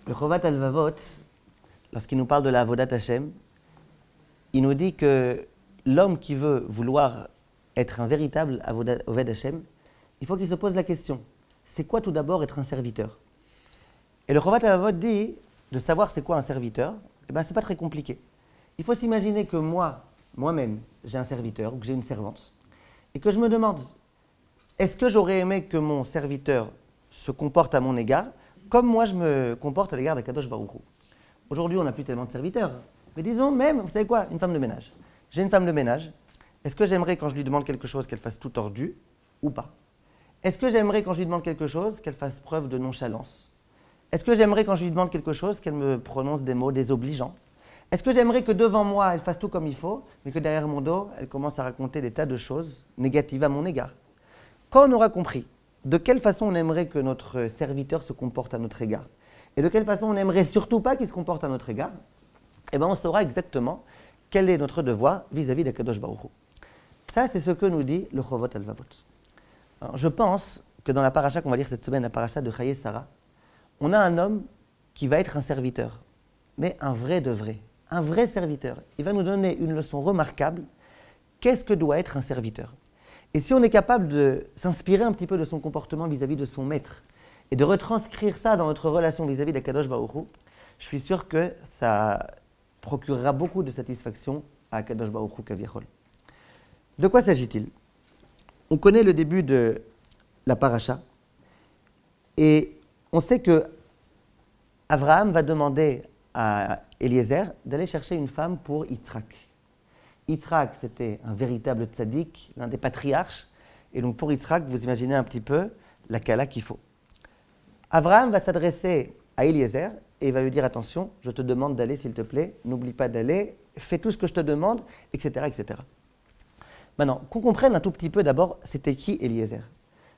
Le Chovat Alvavot, lorsqu'il nous parle de la Avodat Hashem, il nous dit que l'homme qui veut vouloir être un véritable Oved Hashem, il faut qu'il se pose la question, c'est quoi tout d'abord être un serviteur? Et le Chovat Alvavot dit, de savoir c'est quoi un serviteur, eh ben, c'est pas très compliqué. Il faut s'imaginer que moi-même, j'ai un serviteur ou que j'ai une servante, et que je me demande, est-ce que j'aurais aimé que mon serviteur se comporte à mon égard comme moi je me comporte à l'égard d'Akadosh Baruch Hu? Aujourd'hui, on n'a plus tellement de serviteurs, mais disons même, vous savez quoi, une femme de ménage. J'ai une femme de ménage, est-ce que j'aimerais quand je lui demande quelque chose qu'elle fasse tout tordu ou pas? Est-ce que j'aimerais quand je lui demande quelque chose qu'elle fasse preuve de nonchalance? Est-ce que j'aimerais quand je lui demande quelque chose qu'elle me prononce des mots désobligeants? Est-ce que j'aimerais que devant moi, elle fasse tout comme il faut, mais que derrière mon dos, elle commence à raconter des tas de choses négatives à mon égard? Quand on aura compris de quelle façon on aimerait que notre serviteur se comporte à notre égard, et de quelle façon on n'aimerait surtout pas qu'il se comporte à notre égard, eh bien on saura exactement quel est notre devoir vis-à-vis d'Akadosh Baruch Hu. Ça, c'est ce que nous dit le Chovot Alvavot. Alors, je pense que dans la paracha qu'on va lire cette semaine, la paracha de Chaye Sarah, on a un homme qui va être un serviteur, mais un vrai de vrai, un vrai serviteur. Il va nous donner une leçon remarquable. Qu'est-ce que doit être un serviteur? Et si on est capable de s'inspirer un petit peu de son comportement vis-à-vis de son maître et de retranscrire ça dans notre relation vis-à-vis d'Akadosh Baruch Hu, je suis sûr que ça procurera beaucoup de satisfaction à Akadosh Baruch Hu Kaviachol. De quoi s'agit-il? On connaît le début de la paracha et on sait que Abraham va demander à Eliezer d'aller chercher une femme pour Yitzhak. Yitzhak, c'était un véritable tzaddik, l'un des patriarches. Et donc pour Yitzhak, vous imaginez un petit peu la kala qu'il faut. Abraham va s'adresser à Eliezer et il va lui dire, attention, je te demande d'aller s'il te plaît, n'oublie pas d'aller, fais tout ce que je te demande, etc. etc. Maintenant, qu'on comprenne un tout petit peu d'abord, c'était qui Eliezer?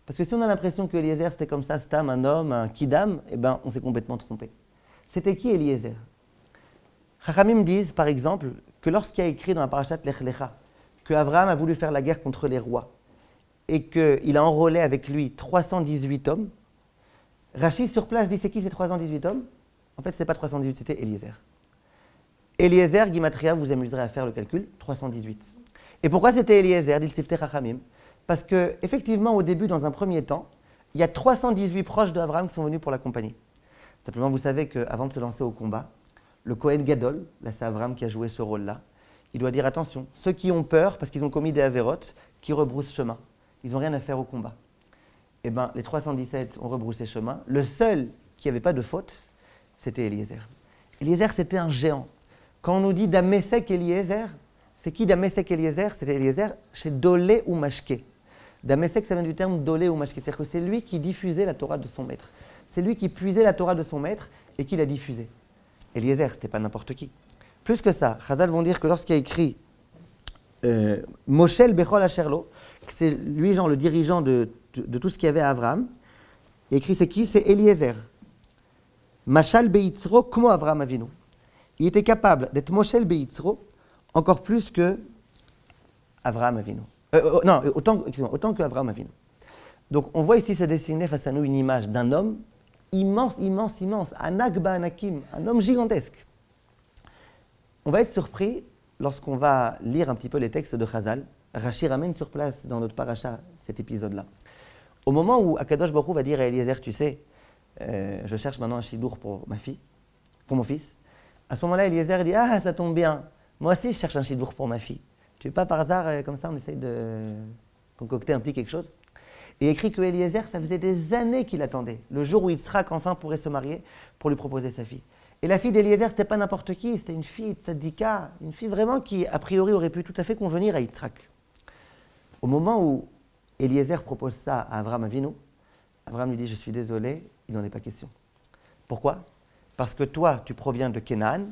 Parce que si on a l'impression que Eliezer c'était comme ça, Stam, un homme, un kidam, eh ben on s'est complètement trompé. C'était qui Eliezer? Chachamim disent, par exemple, que lorsqu'il y a écrit dans la parashat Lech Lecha que Abraham a voulu faire la guerre contre les rois et qu'il a enrôlé avec lui 318 hommes, Rashi sur place dit c'est qui ces 318 hommes? En fait, ce n'est pas 318, c'était Eliezer. Eliezer, Gimatria, vous amuserez à faire le calcul, 318. Et pourquoi c'était Eliezer, dit le Siftei Chachamim? Parce qu'effectivement, au début, dans un premier temps, il y a 318 proches d'Abraham qui sont venus pour l'accompagner. Simplement, vous savez qu'avant de se lancer au combat, le Kohen Gadol, là c'est Abraham qui a joué ce rôle-là, il doit dire attention, ceux qui ont peur parce qu'ils ont commis des avérotes, qui rebroussent chemin, ils n'ont rien à faire au combat. Eh bien, les 317 ont rebroussé chemin. Le seul qui n'avait pas de faute, c'était Eliezer. Eliezer, c'était un géant. Quand on nous dit Damesek Eliezer, c'est qui Damesek Eliezer? C'était Eliezer chez Dolé ou Mashke. Damesek, ça vient du terme Dolé ou Mashke, c'est-à-dire que c'est lui qui diffusait la Torah de son maître. C'est lui qui puisait la Torah de son maître et qui la diffusait. Eliezer, ce n'était pas n'importe qui. Plus que ça, Chazal vont dire que lorsqu'il y a écrit Moshel Bechol Asherlo, c'est lui, genre, le dirigeant de tout ce qu'il y avait à Abraham, il a écrit c'est qui? C'est Eliezer. Mashal Beitzro, comme Abraham Avinu. Il était capable d'être Moshel Beitzro encore plus que Abraham Avinu. Non, autant que Abraham Avinu. Donc on voit ici se dessiner face à nous une image d'un homme immense, immense, immense, Anak Ba'anakim, un homme gigantesque. On va être surpris lorsqu'on va lire un petit peu les textes de Chazal. Rashi ramène sur place dans notre paracha cet épisode-là. Au moment où Akadosh Baruch Hu va dire à Eliezer, tu sais, je cherche maintenant un shidour pour ma fille, pour mon fils. À ce moment-là, Eliezer dit, ah, ça tombe bien, moi aussi je cherche un shidour pour ma fille. Tu veux pas par hasard, comme ça, on essaye de concocter un petit quelque chose? Et écrit que Eliezer, ça faisait des années qu'il attendait, le jour où Yitzhak enfin pourrait se marier pour lui proposer sa fille. Et la fille d'Eliezer, c'était pas n'importe qui, c'était une fille tzadika, une fille vraiment qui, a priori, aurait pu tout à fait convenir à Yitzhak. Au moment où Eliezer propose ça à Abraham Avinu, Abraham lui dit, je suis désolé, il n'en est pas question. Pourquoi? Parce que toi, tu proviens de Canaan.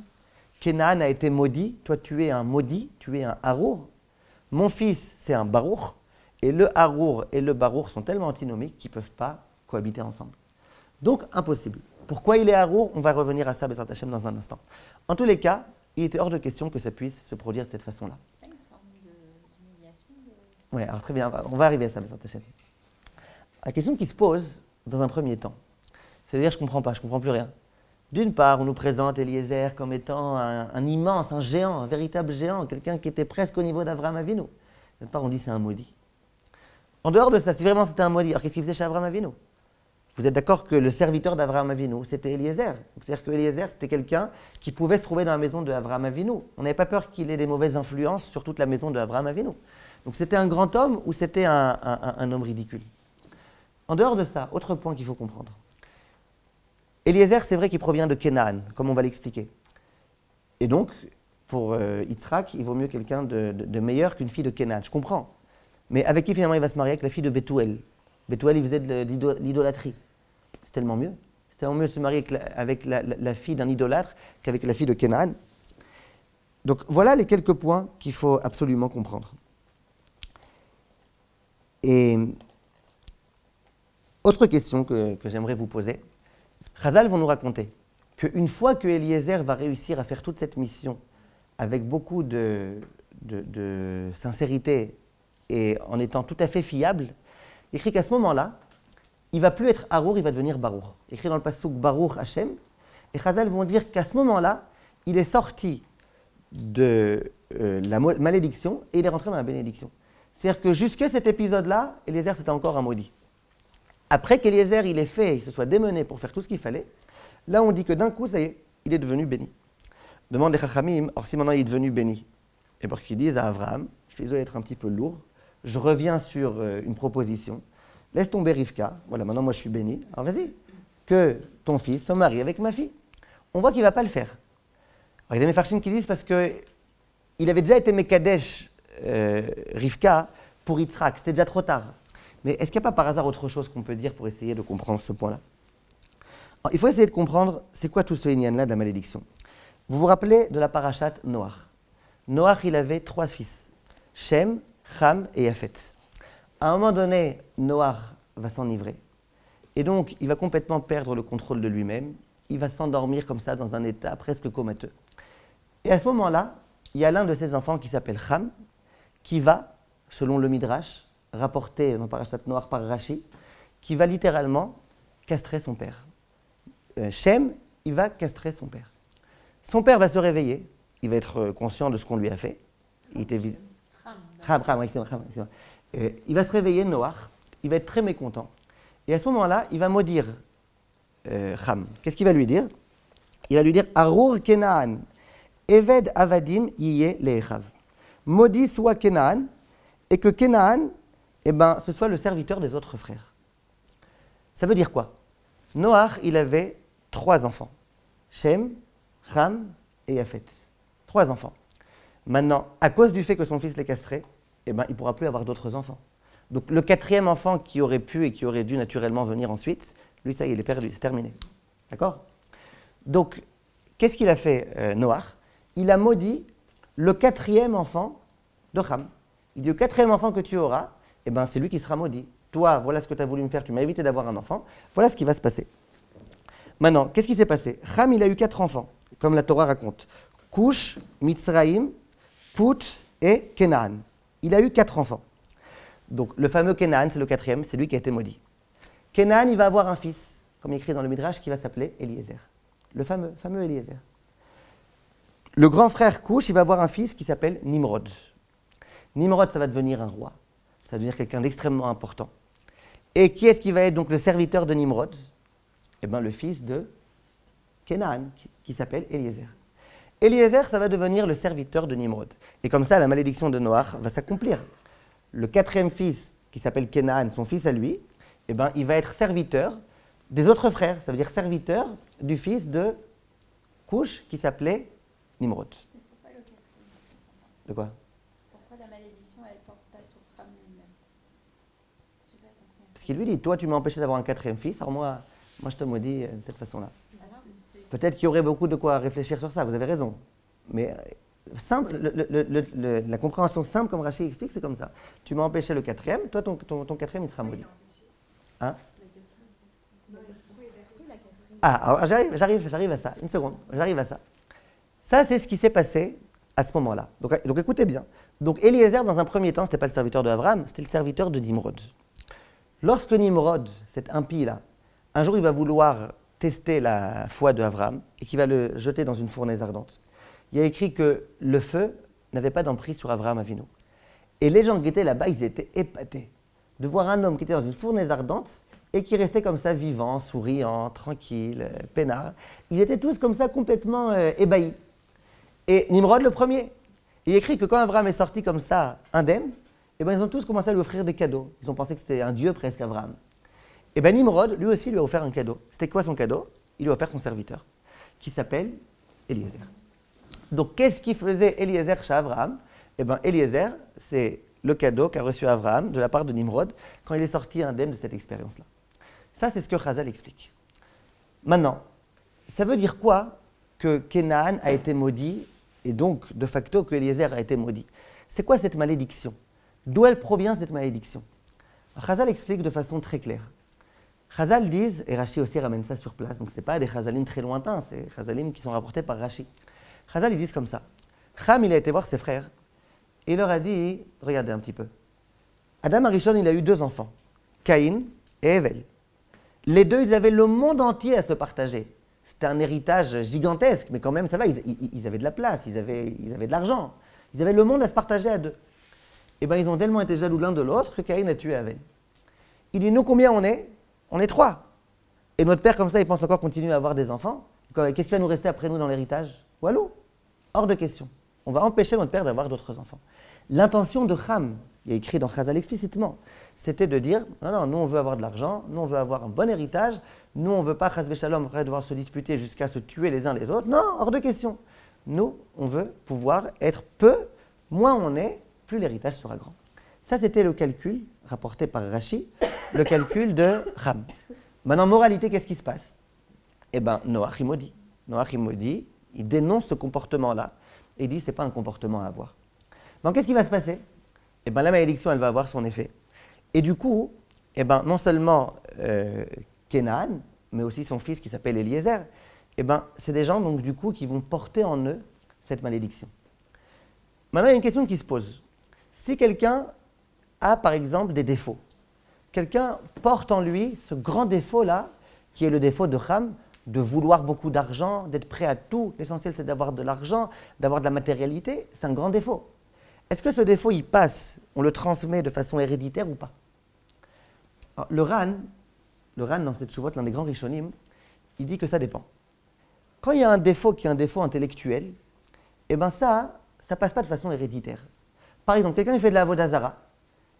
Canaan a été maudit, toi tu es un maudit, tu es un Harour. Mon fils, c'est un Barour. Et le Harour et le Barour sont tellement antinomiques qu'ils ne peuvent pas cohabiter ensemble. Donc, impossible. Pourquoi il est Harour? On va revenir à ça, Bezrat Hashem, dans un instant. En tous les cas, il était hors de question que ça puisse se produire de cette façon-là. C'est pas une forme d'humiliation Oui, alors très bien, on va arriver à ça, Bezrat Hashem. La question qui se pose, dans un premier temps, c'est de dire je ne comprends pas, je ne comprends plus rien. D'une part, on nous présente Eliezer comme étant un immense, un géant, un véritable géant, quelqu'un qui était presque au niveau d'Avraham Avinu. D'autre part, on dit c'est un maudit. En dehors de ça, si vraiment c'était un maudit, alors qu'est-ce qu'il faisait chez Avraham Avinu? Vous êtes d'accord que le serviteur d'Avraham Avinu, c'était Eliezer. C'est-à-dire que Eliezer, c'était quelqu'un qui pouvait se trouver dans la maison d'Avraham Avinu. On n'avait pas peur qu'il ait des mauvaises influences sur toute la maison d'Avraham Avinu. Donc c'était un grand homme ou c'était un homme ridicule? En dehors de ça, autre point qu'il faut comprendre. Eliezer, c'est vrai qu'il provient de Canaan, comme on va l'expliquer. Et donc, pour Yitzhak, il vaut mieux quelqu'un de meilleur qu'une fille de Canaan. Je comprends. Mais avec qui finalement il va se marier? Avec la fille de Bethuel. Bethuel, il faisait de l'idolâtrie. C'est tellement mieux. C'est tellement mieux de se marier avec la fille d'un idolâtre qu'avec la fille de Canaan. Donc voilà les quelques points qu'il faut absolument comprendre. Et autre question que j'aimerais vous poser. Chazal vont nous raconter qu'une fois que Eliezer va réussir à faire toute cette mission avec beaucoup de sincérité et en étant tout à fait fiable, il écrit qu'à ce moment-là, il ne va plus être Harour, il va devenir Baruch. Il écrit dans le passouk Baruch Hashem, et Chazal vont dire qu'à ce moment-là, il est sorti de la malédiction et il est rentré dans la bénédiction. C'est-à-dire que jusqu'à cet épisode-là, Eliezer c'était encore un maudit. Après qu'Eliezer il ait fait, il se soit démené pour faire tout ce qu'il fallait, là on dit que d'un coup, ça y est, il est devenu béni. Demande les Chachamim, or si maintenant il est devenu béni, et pour qu'ils disent à Abraham, je suis désolé d'être un petit peu lourd, je reviens sur une proposition, laisse tomber Rivka, voilà, maintenant moi je suis béni, alors vas-y, que ton fils se marie avec ma fille. On voit qu'il ne va pas le faire. Alors, il y a des Mefarshim qui disent parce qu'il avait déjà été Mekadesh Rivka pour Yitzhak, c'était déjà trop tard. Mais est-ce qu'il n'y a pas par hasard autre chose qu'on peut dire pour essayer de comprendre ce point-là? Il faut essayer de comprendre c'est quoi tout ce inyan-là de la malédiction. Vous vous rappelez de la parashat Noach. Noach, il avait 3 fils, Shem, Ham et Yafet. À un moment donné, Noach va s'enivrer. Et donc, il va complètement perdre le contrôle de lui-même. Il va s'endormir comme ça dans un état presque comateux. Et à ce moment-là, il y a l'un de ses enfants qui s'appelle Ham, qui va, selon le Midrash, rapporté dans Parashat Noach par Rashi, qui va littéralement castrer son père. Shem, il va castrer son père. Son père va se réveiller, il va être conscient de ce qu'on lui a fait. Il était il va se réveiller, Noach, il va être très mécontent. Et à ce moment-là, il va maudire Ham. Qu'est-ce qu'il va lui dire? Il va lui dire Arur Kenaan, Eved Avadim Yiye Leechav. Maudit soit Kenaan, et que Kenaan, ce soit le serviteur des autres frères. Ça veut dire quoi? Noach, il avait 3 enfants. Shem, Ham et Yafet. 3 enfants. Maintenant, à cause du fait que son fils l'ait castré, il ne pourra plus avoir d'autres enfants. Donc le 4e enfant qui aurait pu et qui aurait dû naturellement venir ensuite, lui, ça y est, il est perdu, c'est terminé. D'accord? Donc, qu'est-ce qu'il a fait, Noach? Il a maudit le 4e enfant de Ham. Il dit, le 4e enfant que tu auras, c'est lui qui sera maudit. Toi, voilà ce que tu as voulu me faire, tu m'as évité d'avoir un enfant, voilà ce qui va se passer. Maintenant, qu'est-ce qui s'est passé? Ham, il a eu 4 enfants, comme la Torah raconte. Cush, Mitzraïm, Put et Kenaan. Il a eu 4 enfants. Donc, le fameux Kenaan, c'est le 4e, c'est lui qui a été maudit. Kenaan, il va avoir un fils, comme écrit dans le Midrash, qui va s'appeler Eliezer. Le fameux Eliezer. Le grand frère Cush, il va avoir un fils qui s'appelle Nimrod. Nimrod, ça va devenir un roi. Ça va devenir quelqu'un d'extrêmement important. Et qui est-ce qui va être donc le serviteur de Nimrod? Le fils de Kenaan, qui s'appelle Eliezer. Eliezer, ça va devenir le serviteur de Nimrod. Et comme ça, la malédiction de Noach va s'accomplir. Le 4e fils, qui s'appelle Kenaan, son fils à lui, il va être serviteur des autres frères. Ça veut dire serviteur du fils de Cush, qui s'appelait Nimrod. Pourquoi le 4e? De quoi? Pourquoi la malédiction, elle ne porte pas sur Ham lui-même? J'ai pas compris. Parce qu'il lui dit, toi, tu m'as empêché d'avoir un 4e fils, alors moi je te maudis de cette façon-là. Peut-être qu'il y aurait beaucoup de quoi réfléchir sur ça, vous avez raison. Mais simple, la compréhension simple, comme Rachid explique, c'est comme ça. Tu m'as empêché le 4e, toi, ton 4e, il sera maudit. Hein? Alors j'arrive à ça. Une seconde, j'arrive à ça. Ça, c'est ce qui s'est passé à ce moment-là. Donc écoutez bien. Donc Eliezer, dans un premier temps, ce n'était pas le serviteur d'Abraham, c'était le serviteur de Nimrod. Lorsque Nimrod, cet impie-là, un jour il va vouloir tester la foi de Abraham et qui va le jeter dans une fournaise ardente. Il y a écrit que le feu n'avait pas d'emprise sur Abraham Avinu. Et les gens qui étaient là-bas, ils étaient épatés de voir un homme qui était dans une fournaise ardente et qui restait comme ça, vivant, souriant, tranquille, peinard. Ils étaient tous comme ça, complètement ébahis. Et Nimrod, le premier, il écrit que quand Abraham est sorti comme ça, indemne, eh ben, ils ont tous commencé à lui offrir des cadeaux. Ils ont pensé que c'était un dieu presque, Abraham. Et bien Nimrod, lui aussi, lui a offert un cadeau. C'était quoi son cadeau? Il lui a offert son serviteur, qui s'appelle Eliezer. Donc, qu'est-ce qui faisait Eliezer chez Abraham? Eh bien, Eliezer, c'est le cadeau qu'a reçu Abraham de la part de Nimrod quand il est sorti indemne de cette expérience-là. Ça, c'est ce que Chazal explique. Maintenant, ça veut dire quoi que Kénaan a été maudit et donc, de facto, que Eliezer a été maudit? C'est quoi cette malédiction? D'où elle provient, cette malédiction? Chazal explique de façon très claire. Chazal disent, et Rashi aussi ramène ça sur place, donc ce n'est pas des Chazalim très lointains, c'est des Chazalim qui sont rapportés par Rashi. Chazal, ils disent comme ça. Cham, il a été voir ses frères, et il leur a dit, regardez un petit peu. Adam Arishon, il a eu 2 enfants, Caïn et Evel. Les 2, ils avaient le monde entier à se partager. C'était un héritage gigantesque, mais quand même, ça va, ils avaient de la place, ils avaient de l'argent. Ils avaient le monde à se partager à 2. Et bien, ils ont tellement été jaloux l'un de l'autre que Caïn a tué Evel. Il dit, nous, combien on est? On est 3. Et notre père, comme ça, il pense encore continuer à avoir des enfants. Qu'est-ce qui va nous rester après nous dans l'héritage? Walou, hors de question. On va empêcher notre père d'avoir d'autres enfants. L'intention de Cham, il est écrit dans Chazal explicitement, c'était de dire, non, nous on veut avoir de l'argent, nous on veut avoir un bon héritage, nous on ne veut pas, Chaz v'Shalom, devoir se disputer jusqu'à se tuer les uns les autres. Non, hors de question. Nous, on veut pouvoir être peu, moins on est, plus l'héritage sera grand. Ça, c'était le calcul rapporté par Rashi, le calcul de Cham. Maintenant, moralité, qu'est-ce qui se passe? Eh bien, Noach, il maudit. Noach, il maudit, il dénonce ce comportement-là, et il dit, ce n'est pas un comportement à avoir. Donc, qu'est-ce qui va se passer? Eh bien, la malédiction, elle va avoir son effet. Et du coup, eh ben, non seulement Kénaan, mais aussi son fils qui s'appelle Eliezer, eh ben, c'est des gens, donc, du coup, qui vont porter en eux cette malédiction. Maintenant, il y a une question qui se pose. Si quelqu'un a, par exemple, des défauts, quelqu'un porte en lui ce grand défaut-là, qui est le défaut de Cham, de vouloir beaucoup d'argent, d'être prêt à tout. L'essentiel, c'est d'avoir de l'argent, d'avoir de la matérialité. C'est un grand défaut. Est-ce que ce défaut, il passe, on le transmet de façon héréditaire ou pas? Alors, le Ran, dans cette chouvote, l'un des grands Rishonim, il dit que ça dépend. Quand il y a un défaut qui est un défaut intellectuel, eh bien ça passe pas de façon héréditaire. Par exemple, quelqu'un qui fait de la avoda zara,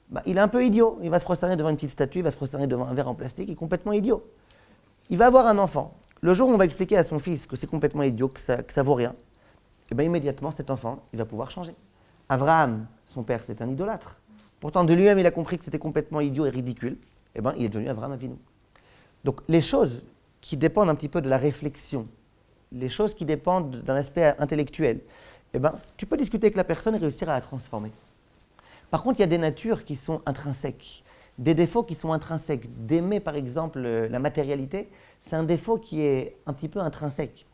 bah, il est un peu idiot. Il va se prosterner devant une petite statue, il va se prosterner devant un verre en plastique, il est complètement idiot. Il va avoir un enfant. Le jour où on va expliquer à son fils que c'est complètement idiot, que ça vaut rien, et bien immédiatement, cet enfant, il va pouvoir changer. Abraham, son père, c'est un idolâtre. Pourtant, de lui-même, il a compris que c'était complètement idiot et ridicule. Et bien, il est devenu Abraham Avinu. Donc, les choses qui dépendent un petit peu de la réflexion, les choses qui dépendent d'un aspect intellectuel, eh ben, tu peux discuter avec la personne et réussir à la transformer. Par contre, il y a des natures qui sont intrinsèques, des défauts qui sont intrinsèques. D'aimer, par exemple, la matérialité, c'est un défaut qui est un petit peu intrinsèque.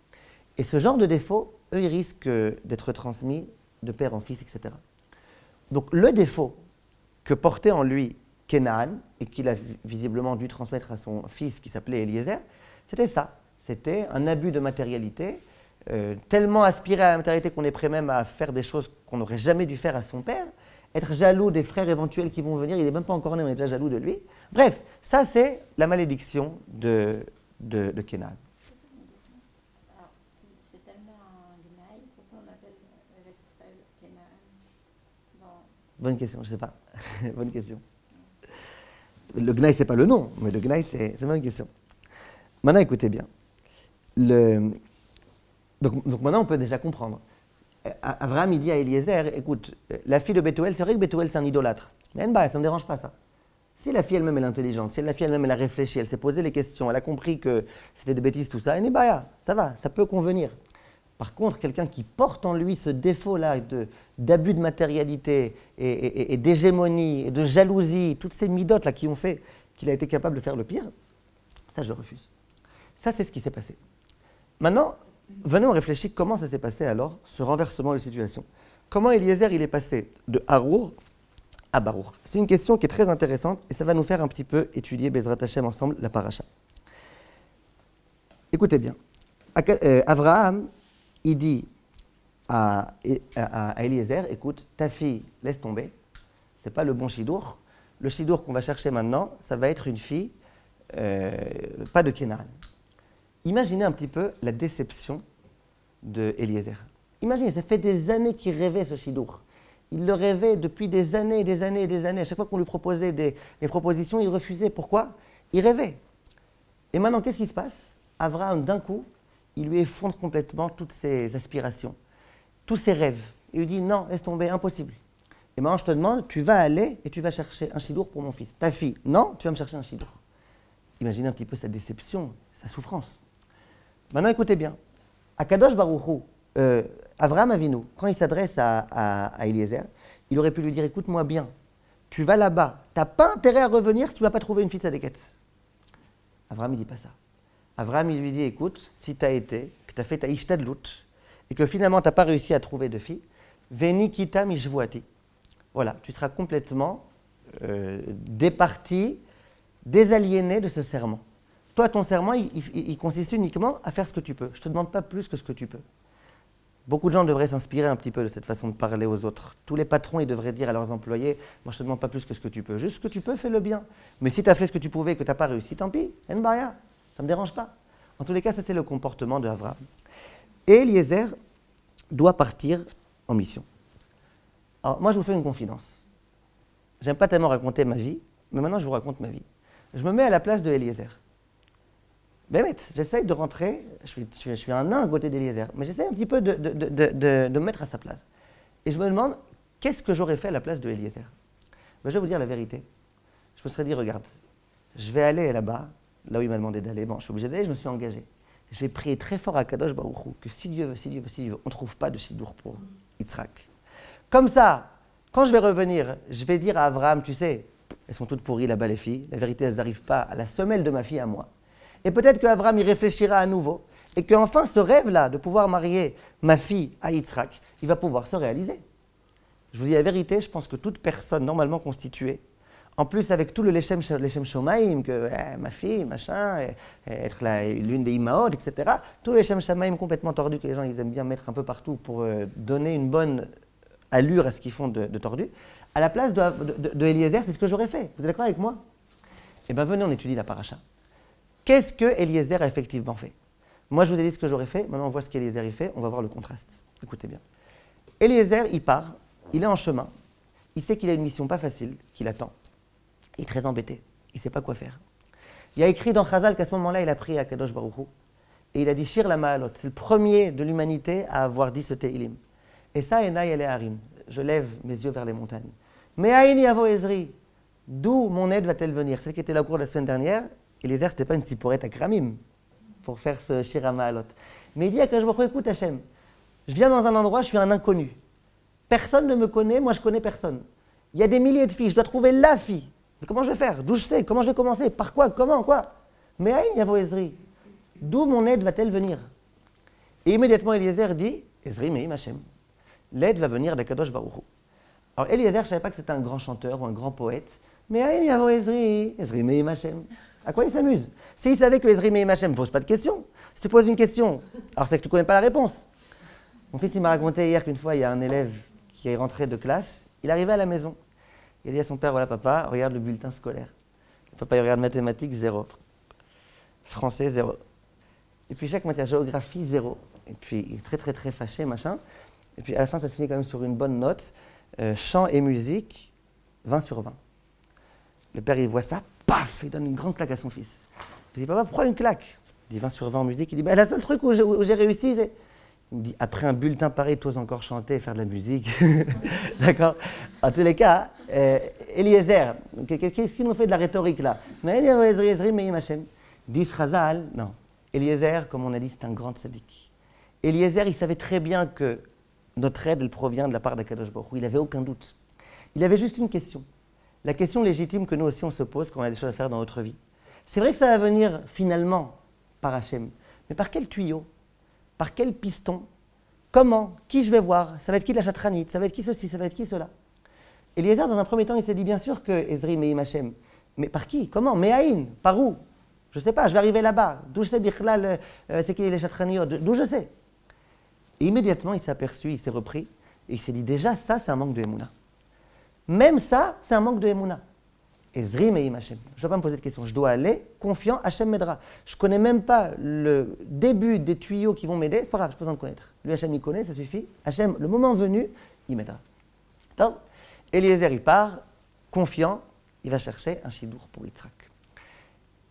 Et ce genre de défauts, eux, ils risquent d'être transmis de père en fils, etc. Donc, le défaut que portait en lui Kénaan, et qu'il a visiblement dû transmettre à son fils qui s'appelait Eliezer, c'était ça. C'était un abus de matérialité, tellement aspiré à la matérialité qu'on est prêt même à faire des choses qu'on n'aurait jamais dû faire à son père, être jaloux des frères éventuels qui vont venir, il n'est même pas encore né, on est déjà jaloux de lui. Bref, ça c'est la malédiction de Kénaan. Alors, si c'est tellement un gnaï, pourquoi on appelle Israël Kénaan dans... Bonne question, je ne sais pas. Bonne question. Le gnaï, ce n'est pas le nom, mais le gnaï, c'est une bonne question. Maintenant, écoutez bien. Donc maintenant, on peut déjà comprendre. Abraham, il dit à Eliezer, écoute, la fille de Bethuel, c'est vrai que Bethuel, c'est un idolâtre. Mais ça ne me dérange pas, ça. Si la fille elle-même, elle est intelligente, si la fille elle-même, elle a réfléchi, elle s'est posé les questions, elle a compris que c'était des bêtises, tout ça, ça va, ça peut convenir. Par contre, quelqu'un qui porte en lui ce défaut-là d'abus de matérialité et d'hégémonie et de jalousie, toutes ces midotes-là qui ont fait qu'il a été capable de faire le pire, ça, je refuse. Ça, c'est ce qui s'est passé. Maintenant, venez, on réfléchit comment ça s'est passé alors, ce renversement de situation. Comment Eliezer, il est passé de Harour à Barour? C'est une question qui est très intéressante et ça va nous faire un petit peu étudier Bezrat Hashem ensemble la paracha. Écoutez bien. Abraham, il dit à Eliezer, écoute, ta fille, laisse tomber, c'est pas le bon chidour. Le chidour qu'on va chercher maintenant, ça va être une fille, pas de Kénan. Imaginez un petit peu la déception de Eliezer. Imaginez, ça fait des années qu'il rêvait ce chidour. Il le rêvait depuis des années et des années et des années. À chaque fois qu'on lui proposait des propositions, il refusait. Pourquoi? Il rêvait. Et maintenant, qu'est-ce qui se passe? Abraham, d'un coup, il lui effondre complètement toutes ses aspirations, tous ses rêves. Il lui dit, non, laisse tomber, impossible. Et maintenant, je te demande, tu vas aller et tu vas chercher un chidour pour mon fils. Ta fille, non, tu vas me chercher un chidour. Imaginez un petit peu sa déception, sa souffrance. Maintenant, écoutez bien. Akadosh Baruch Hu, Avraham Avinu, quand il s'adresse à Eliezer, il aurait pu lui dire, écoute-moi bien, tu vas là-bas, tu n'as pas intérêt à revenir si tu ne vas pas trouver une fille de Sadeket. Avraham, il ne dit pas ça. Avraham, il lui dit, écoute, si tu as été, que tu as fait ta ishtadlut, et que finalement tu n'as pas réussi à trouver de fille, veni kita mishvuati. Voilà, tu seras complètement départi, désaliéné de ce serment. Toi, ton serment, il consiste uniquement à faire ce que tu peux. Je ne te demande pas plus que ce que tu peux. Beaucoup de gens devraient s'inspirer un petit peu de cette façon de parler aux autres. Tous les patrons, ils devraient dire à leurs employés, moi, je ne te demande pas plus que ce que tu peux. Juste ce que tu peux, fais-le bien. Mais si tu as fait ce que tu pouvais et que tu n'as pas réussi, tant pis, en baria, ça ne me dérange pas. En tous les cas, ça, c'est le comportement de Avraham. Et Eliezer doit partir en mission. Alors, moi, je vous fais une confidence. J'aime pas tellement raconter ma vie, mais maintenant, je vous raconte ma vie. Je me mets à la place de Eliezer. Bémet, j'essaye de rentrer, je suis un nain à côté d'Eliezer, mais j'essaye un petit peu de me mettre à sa place. Et je me demande, qu'est-ce que j'aurais fait à la place de Eliezer? Ben, je vais vous dire la vérité. Je me serais dit, regarde, je vais aller là-bas, là où il m'a demandé d'aller. Bon, je suis obligé d'aller, je me suis engagé. Je vais prier très fort à Kadosh Baruch Hu, que si Dieu veut, on ne trouve pas de chidour pour Yitzhak. Comme ça, quand je vais revenir, je vais dire à Abraham, tu sais, elles sont toutes pourries là-bas les filles, la vérité, elles n'arrivent pas à la semelle de ma fille à moi. Et peut-être qu'Abraham y réfléchira à nouveau, et qu'enfin ce rêve-là de pouvoir marier ma fille à Yitzhak, il va pouvoir se réaliser. Je vous dis la vérité, je pense que toute personne normalement constituée, en plus avec tout le Leshem Shomaim, que ma fille, machin, être l'une des Imaot, etc., tout le Leshem Shomaim complètement tordu que les gens ils aiment bien mettre un peu partout pour donner une bonne allure à ce qu'ils font de tordu, à la place de Eliezer, c'est ce que j'aurais fait. Vous êtes d'accord avec moi? Eh bien venez, on étudie la paracha. Qu'est-ce que Eliezer a effectivement fait? Moi, je vous ai dit ce que j'aurais fait. Maintenant, on voit ce qu'Eliezer y fait. On va voir le contraste. Écoutez bien. Eliezer, il part. Il est en chemin. Il sait qu'il a une mission pas facile, qui l'attend. Il est très embêté. Il ne sait pas quoi faire. Il a écrit dans Chazal qu'à ce moment-là, il a prié à Kadosh Baruch Hu. Et il a dit Shir la Ma'alot. C'est le premier de l'humanité à avoir dit ce Tehilim. Et ça, Enai ele Harim. Je lève mes yeux vers les montagnes. Mais Aïni Avo Ezri. D'où mon aide va-t-elle venir? Celle qui était là au cours de la semaine dernière. Eliezer, ce n'était pas une tsiporet à Kramim pour faire ce Shir Ma'alot. Mais il dit à Kadosh Baruch Hu, écoute Hachem, je viens dans un endroit, je suis un inconnu. Personne ne me connaît, moi je connais personne. Il y a des milliers de filles, je dois trouver la fille. Mais comment je vais faire? D'où je sais? Comment je vais commencer? Par quoi? Comment? Quoi? Mais Aïn Yavo Ezri. D'où mon aide va-t-elle venir? Et immédiatement Eliezer dit, Ezri Me'im Hachem. L'aide va venir d'Akadosh Baruch Hu. Alors Eliezer, je ne savais pas que c'était un grand chanteur ou un grand poète. Mais Aïn Yavo Ezri, Ezri Me'im Hachem. À quoi il s'amuse? S'il savait que Ezri Me'im Hachem ne pose pas de questions, si tu poses une question, alors c'est que tu ne connais pas la réponse. Mon fils il m'a raconté hier qu'une fois, il y a un élève qui est rentré de classe, il arrivait à la maison. Il dit à son père, voilà papa, regarde le bulletin scolaire. Le papa il regarde mathématiques, 0. Français, 0. Et puis chaque matière, géographie, 0. Et puis il est très très très fâché, machin. Et puis à la fin, ça se finit quand même sur une bonne note. Chant et musique, 20 sur 20. Le père il voit ça, paf, il donne une grande claque à son fils. Il dit, papa, pourquoi une claque? Il dit 20 sur 20 en musique. Il dit, bah, le seul truc où j'ai réussi, c'est... Il me dit, après un bulletin pareil, tu oses encore chanter et faire de la musique. D'accord? En tous les cas, Eliezer, qu'est-ce qu'il nous fait de la rhétorique là? Mais Eliezer, Me'im Hachem. Dis Chazal, non. Eliezer, comme on a dit, c'est un grand tzaddik. Eliezer, il savait très bien que notre aide, elle provient de la part d'Akadosh Baruch Hu. Il n'avait aucun doute. Il avait juste une question. La question légitime que nous aussi on se pose quand on a des choses à faire dans notre vie. C'est vrai que ça va venir finalement par Hachem, mais par quel tuyau? Par quel piston? Comment? Qui je vais voir? Ça va être qui de la chatranite? Ça va être qui ceci? Ça va être qui cela? Eliezer, dans un premier temps, il s'est dit bien sûr que Ezri Me'im Hachem. Mais par qui? Comment? Me'aïn? Par où? Je ne sais pas, je vais arriver là-bas. D'où je sais, Bichlal, c'est qui les Chatraniot, d'où je sais. Et immédiatement, il s'est aperçu, il s'est repris, et il s'est dit, déjà, ça, c'est un manque de Emouna. Même ça, c'est un manque de Emouna. Et Zrim et Hashem. Je ne dois pas me poser de questions. Je dois aller confiant, Hashem m'aidera. Je ne connais même pas le début des tuyaux qui vont m'aider. C'est pas grave, je n'ai pas besoin de connaître. Lui, Hashem, il connaît, ça suffit. Hashem, le moment venu, il m'aidera. Donc, Eliezer, il part, confiant, il va chercher un chidour pour Yitzhak.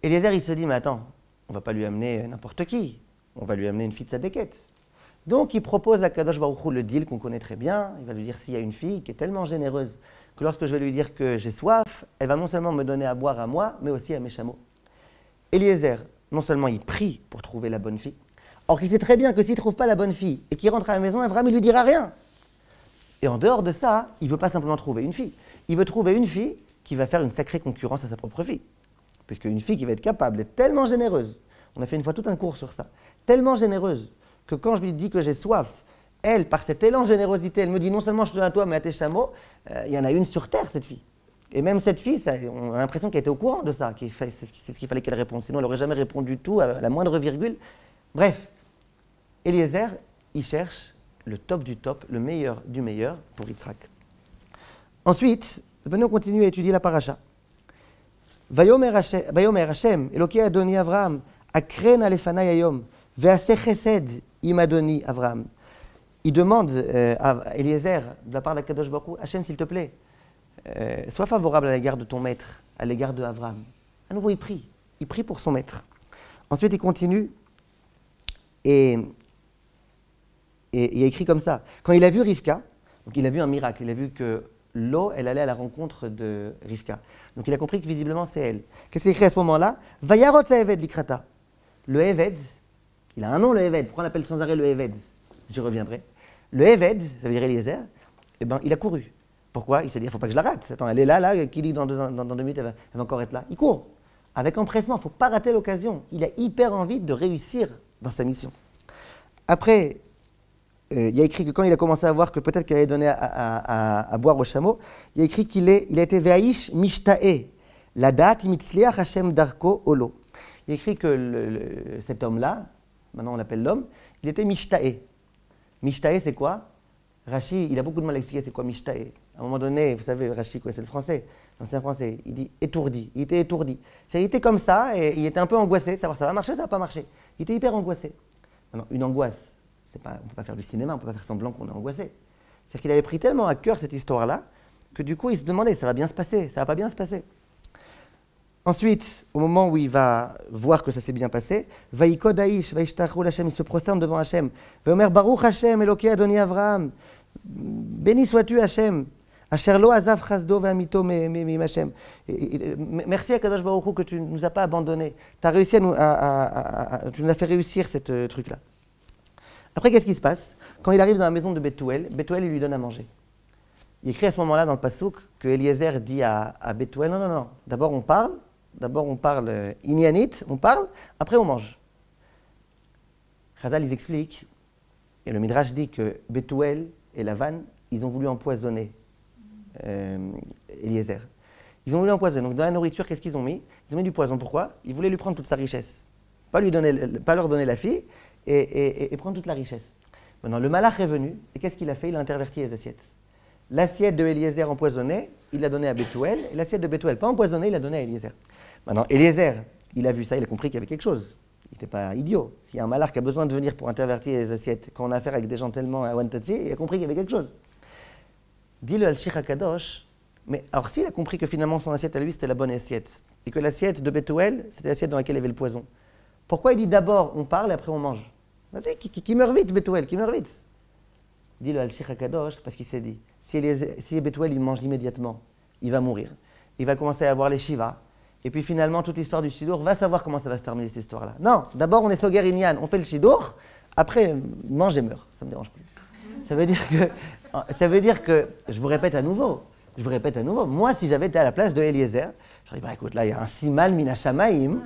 Eliezer, il se dit, mais attends, on ne va pas lui amener n'importe qui. On va lui amener une fille de Sadeket. Donc, il propose à Kadosh Baruch Hu le deal qu'on connaît très bien. Il va lui dire, s'il y a une fille qui est tellement généreuse que lorsque je vais lui dire que j'ai soif, elle va non seulement me donner à boire à moi, mais aussi à mes chameaux. Eliezer, non seulement il prie pour trouver la bonne fille, or il sait très bien que s'il ne trouve pas la bonne fille et qu'il rentre à la maison, Abraham ne lui dira rien. Et en dehors de ça, il ne veut pas simplement trouver une fille. Il veut trouver une fille qui va faire une sacrée concurrence à sa propre fille. Puisque une fille qui va être capable d'être tellement généreuse, on a fait une fois tout un cours sur ça, tellement généreuse que quand je lui dis que j'ai soif, elle, par cet élan de générosité, elle me dit non seulement je te donne à toi, mais à tes chameaux, il y en a une sur terre, cette fille. Et même cette fille, on a l'impression qu'elle était au courant de ça, c'est ce qu'il fallait qu'elle réponde. Sinon, elle n'aurait jamais répondu du tout à la moindre virgule. Bref, Eliezer, il cherche le top du top, le meilleur du meilleur pour Yitzhak. Ensuite, venez, on continue à étudier la paracha. Vayomer Hashem, Elokei Adoni Avraham, Akren Alefanai Hayom, Ve'aseh Chesed im Adoni Avraham. Il demande à Eliezer, de la part d'Akadosh Baruch Hu, Hachem, s'il te plaît, sois favorable à l'égard de ton maître, à l'égard de Avraham. À nouveau, il prie pour son maître. Ensuite, il continue et il a écrit comme ça. Quand il a vu Rivka, donc il a vu un miracle, il a vu que l'eau, elle allait à la rencontre de Rivka. Donc il a compris que visiblement c'est elle. Qu'est-ce qu'il écrit à ce moment-là? Vayarot Eved Likrata. Le Eved, il a un nom, le Eved. Pourquoi on l'appelle sans arrêt le Eved? J'y reviendrai. Le Eved, ça veut dire Eliezer, eh ben, il a couru. Pourquoi? Il s'est dit, il ne faut pas que je la rate. Attends, elle est là, qui dit dans 2 minutes, elle va encore être là. Il court. Avec empressement, il ne faut pas rater l'occasion. Il a hyper envie de réussir dans sa mission. Après, il a écrit que quand il a commencé à voir que peut-être qu'elle allait donner à boire au chameau, il a écrit qu'il a été Ve'aish Mishtae, la date Mitzliach Hashem Darko Olo. Il a écrit que cet homme-là, maintenant on l'appelle l'homme, il était Mishtae. Mishtae, c'est quoi? Rashi, il a beaucoup de mal à expliquer c'est quoi Mishtae. À un moment donné, vous savez, Rashi, c'est le français, l'ancien français, il dit étourdi. Il était étourdi. Il était comme ça et il était un peu angoissé, savoir ça va marcher, ça va pas marcher. Il était hyper angoissé. Maintenant, une angoisse, on ne peut pas faire du cinéma, on ne peut pas faire semblant qu'on est angoissé. C'est-à-dire qu'il avait pris tellement à cœur cette histoire-là que du coup, il se demandait, ça va bien se passer, ça va pas bien se passer. Ensuite, au moment où il va voir que ça s'est bien passé, Vaïkod Haïsh, Vaïshtachu Hashem, il se prosterne devant Hashem. Vayomer Baruch Hashem, Elokei Adoni Avraham. Béni sois-tu Hashem. Asher lo azav chasdo ve'amito mi Hashem. Merci à Kadosh Baruch Hu que tu ne nous as pas abandonnés. Tu as réussi tu nous as fait réussir ce truc-là. Après, qu'est-ce qui se passe? Quand il arrive dans la maison de Bethuel, Bethuel, il lui donne à manger. Il écrit à ce moment-là dans le Passouk que Eliezer dit à Bethuel, non, d'abord on parle Inyanit, on parle, après on mange. Chazal, ils expliquent, et le Midrash dit que Bethuel et Lavan, ils ont voulu empoisonner Eliezer. Ils ont voulu empoisonner. Donc dans la nourriture, qu'est-ce qu'ils ont mis? Ils ont mis du poison. Pourquoi? Ils voulaient lui prendre toute sa richesse. Pas leur donner la fille et prendre toute la richesse. Maintenant, le malach est venu, et qu'est-ce qu'il a fait? Il a interverti les assiettes. L'assiette de Eliezer empoisonnée, il l'a donnée à Bethuel, et l'assiette de Bethuel pas empoisonnée, il l'a donnée à Eliezer. Maintenant, Eliezer, il a vu ça, il a compris qu'il y avait quelque chose. Il n'était pas idiot. S'il y a un malach qui a besoin de venir pour intervertir les assiettes, quand on a affaire avec des gens tellement one-touchy, il a compris qu'il y avait quelque chose. Dit le Al-Shir HaKadosh, mais alors s'il a compris que finalement son assiette à lui, c'était la bonne assiette, et que l'assiette de Bethuel, c'était l'assiette dans laquelle il y avait le poison, pourquoi il dit d'abord on parle et après on mange? Vas-y, qui meurt vite, Bethuel, qui meurt vite. Dit le Al-Shir HaKadosh, parce qu'il s'est dit, si Bethuel il mange immédiatement, il va mourir. Il va commencer à avoir les shivas. Et puis finalement, toute l'histoire du shidour, va savoir comment ça va se terminer cette histoire-là. Non, d'abord on est Soger Inyan, on fait le shidour, après mange et meurt. Ça ne me dérange plus. Ça veut dire que, je vous répète à nouveau, moi si j'avais été à la place de Eliezer, j'aurais dit, bah écoute, là il y a un simal mina shamaim,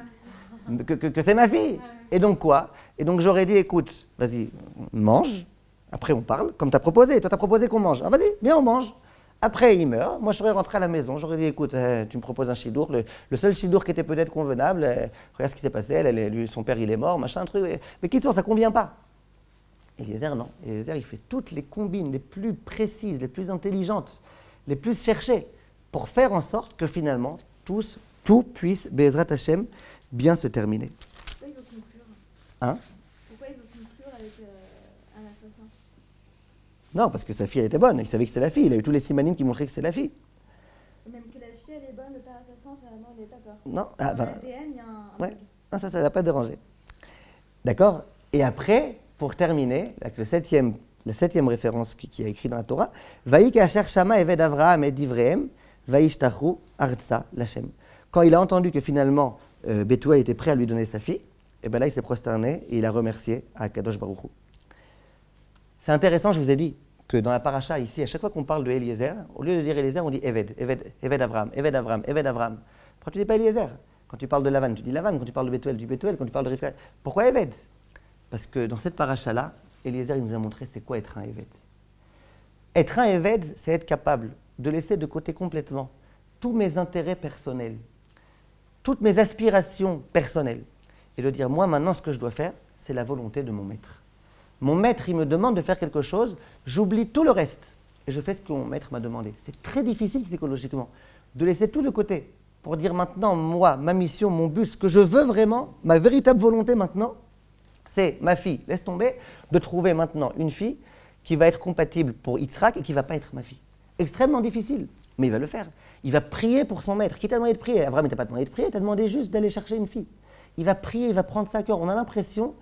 que c'est ma fille. Et donc quoi? Et donc j'aurais dit, écoute, vas-y, mange, après on parle, comme tu as proposé. Toi tu as proposé qu'on mange. Ah vas-y, viens on mange. Après, il meurt. Moi, je serais rentré à la maison. J'aurais dit, écoute, tu me proposes un chidour. Le seul chidour qui était peut-être convenable, regarde ce qui s'est passé. Son père, il est mort, machin, truc. Mais qui ça ne convient pas. Eliezer, non. Eliezer, il fait toutes les combines les plus précises, les plus intelligentes, les plus cherchées, pour faire en sorte que finalement, tout puisse, Be'ezrat Hashem, bien se terminer. Pourquoi il veut conclure Hein? Pourquoi il veut conclure avec un assassin? Non, parce que sa fille, elle était bonne. Il savait que c'était la fille. Il a eu tous les simanim qui montraient que c'est la fille. Même que la fille, elle est bonne, le père assassin, ça, non, il n'est pas peur. Non, Dans l'ADN, il y a un ouais. bug. Non, ça ne l'a pas dérangé. D'accord? Et après, pour terminer, avec la septième référence qui est écrite dans la Torah, Vaïk asher shama eved Avraham et divrehem, vaïshtachu artsa lachem. Quand il a entendu que finalement Bethuel était prêt à lui donner sa fille, et bien là, il s'est prosterné et il a remercié à Kadosh Baruch Hu. C'est intéressant, je vous ai dit que dans la paracha ici, à chaque fois qu'on parle de Eliezer, au lieu de dire Eliezer, on dit Eved Avraham, Eved Avraham, Eved Avraham. Pourquoi tu ne dis pas Eliezer? Quand tu parles de Lavan, tu dis Lavan. Quand tu parles de Bethuel, tu dis Bethuel. Quand tu parles de Rivka, pourquoi Eved? Parce que dans cette paracha-là, Eliezer il nous a montré c'est quoi être un Eved. Être un Eved, c'est être capable de laisser de côté complètement tous mes intérêts personnels, toutes mes aspirations personnelles, et de dire moi maintenant ce que je dois faire, c'est la volonté de mon maître. Mon maître, il me demande de faire quelque chose, j'oublie tout le reste et je fais ce que mon maître m'a demandé. C'est très difficile psychologiquement de laisser tout de côté pour dire maintenant, moi, ma mission, mon but, ce que je veux vraiment, ma véritable volonté maintenant, c'est ma fille, laisse tomber, de trouver maintenant une fille qui va être compatible pour Yitzhak et qui ne va pas être ma fille. Extrêmement difficile, mais il va le faire. Il va prier pour son maître. Qui t'a demandé de prier? Abraham ne t'a pas demandé de prier, il t'a demandé juste d'aller chercher une fille. Il va prier, il va prendre ça à cœur. On a l'impression